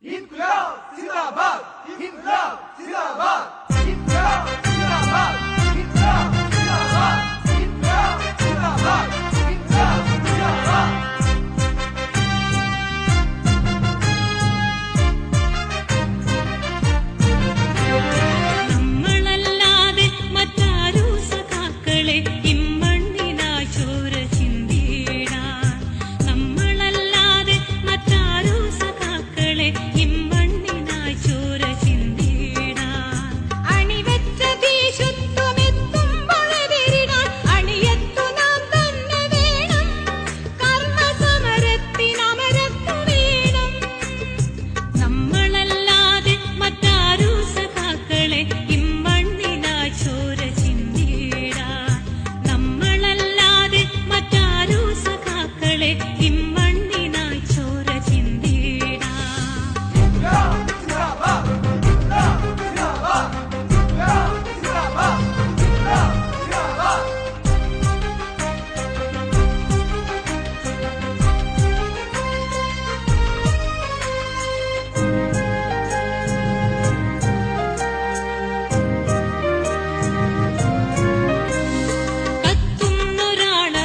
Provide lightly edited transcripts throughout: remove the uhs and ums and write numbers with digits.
İnkılap Zindabad! İnkılap Zindabad! İnkılap Zindabad! İnkılap Zindabad! İnkılap Zindabad! İnkılap Zindabad! നമ്മളല്ലാതെ മറ്റാരൂ സഖാക്കളെ ഇമ്മണ്ണിനായി ചോര ചിന്തിടാൻ നമ്മളല്ലാതെ മറ്റാരൂ സഖാക്കളെ ഇമ്മണ്ണിനായി ചോര ചിന്തിടാൻ അണിവെച്ച ദേശത്വമെത്തുമ്പോഴെതിരിടാൻ അണിയത്തു നാം തന്നെ വേണം കർമ്മസമരത്തിനമരത്തു വേണം നമ്മളല്ലാതെ മറ്റാരൂ സഖാക്കളെ ഇമ്മണ്ണിനായി ചോര ചിന്തിടാൻ നമ്മളല്ലാതെ മറ്റാരൂ സഖാക്കളെ ഇമ്മണ്ണിനായി ചോര ചിന്തിടാൻ İnkılap Zindabad! İnkılap Zindabad! İnkılap Zindabad! İnkılap Zindabad!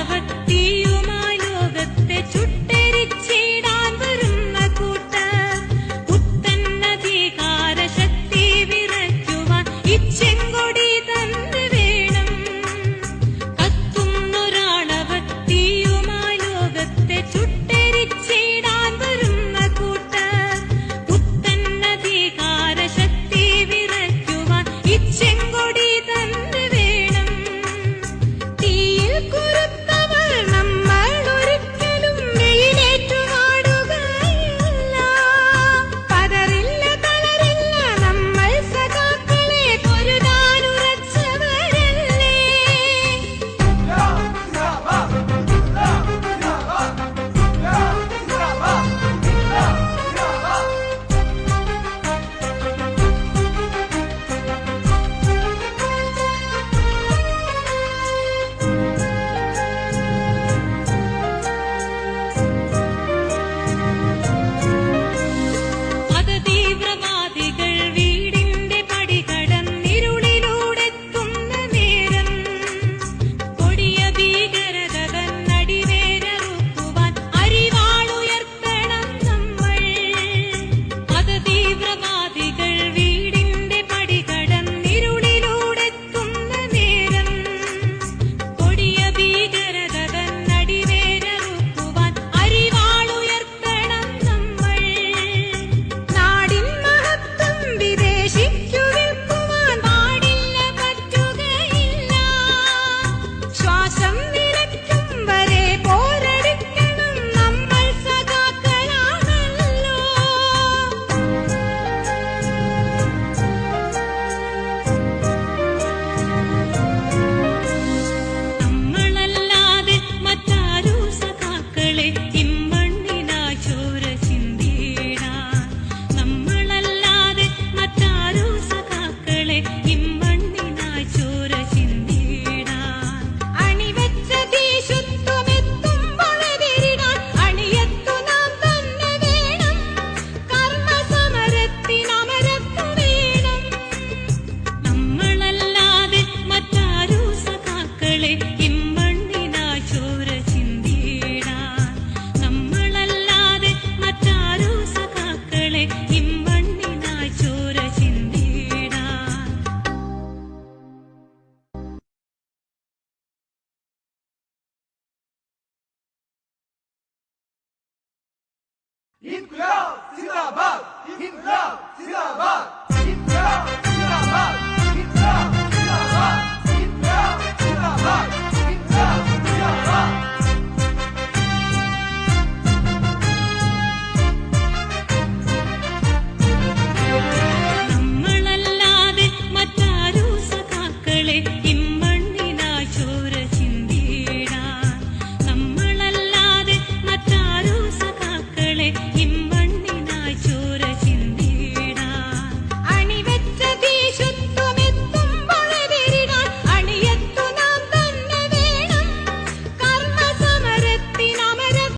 കത്തുന്നൊരാളവത്തീയുമായി ലോകത്തെ ചുട്ടെരിച്ചിടാൻ വരുന്ന കൂട്ടർ പുത്തന്നധികാര ശക്തി വിറയ്ക്കുവാൻ ഇച്ചെങ്കൊടി തന്നെ വേണം കത്തുന്നൊരാളവത്തീയുമായി ലോകത്തെ ചുട്ടെരിച്ചിടാൻ വരുന്ന കൂട്ടർ പുത്തന്നധികാര ശക്തി വിറയ്ക്കുവാൻ ഇച്ചെങ്കൊടി തന്നെ വേണം തീയിൽ കുരുത്തവർ നമ്മൾ ഒരിക്കലും വെയിലേറ്റുവാടുകയില്ല പതറില്ല തളരില്ല നമ്മൾ സഖാക്കളെ പൊരുതാനുറച്ചവരല്ലേ İnkılap Zindabad! İnkılap Zindabad! İnkılap Zindabad! İnkılap Zindabad! മതതീവ്രവാദികൾ വീടിന്റെ പടി കടന്നിരുളിലൂടെത്തുന്ന നേരം കൊടിയ ഭീകരത തന്നടിവേരറുക്കുവാൻ അരിവാളുയർത്തണം നമ്മൾ മതതീവ്രവാദികൾ വീടിന്റെ പടി കടന്നിരുളിലൂടെത്തുന്ന നേരം കൊടിയ ഭീകരത തന്നടിവേരറുക്കുവാൻ അരിവാളുയർത്തണം നമ്മൾ നാടിൻ മഹത്വം വിദേശിക്കു വിൽക്കുവാൻ പാടില്ല പറ്റുകയില്ല ശ്വാസം നിലയ്ക്കും വരെ പോരടിക്കണം നമ്മൾ സഖാക്കളാണല്ലോ നമ്മളല്ലാതെ മറ്റാരൂ സഖാക്കളെ ഇമ്മണ്ണിനായി ചോര ചിന്തിടാൻ നമ്മളല്ലാതെ മറ്റാരൂ സഖാക്കളെ ഇമ്മണ്ണിനായി ചോര ചിന്തിടാൻ അണിവെച്ച ദേശത്വമെത്തുമ്പോഴെതിരിടാൻ അണിയത്തു നാം തന്നെ വേണം കർമ്മസമരത്തിനമരത്തു വേണം നമ്മളല്ലാതെ മറ്റാരൂ സഖാക്കളെ ഇമ്മണ്ണിനായി ചോര ചിന്തിടാൻ നമ്മളല്ലാതെ മറ്റാരൂ സഖാക്കളെ ഇമ്മണ്ണിനായി ചോര ചിന്തിടാൻ İnkılap Zindabad! İnkılap Zindabad! İnkılap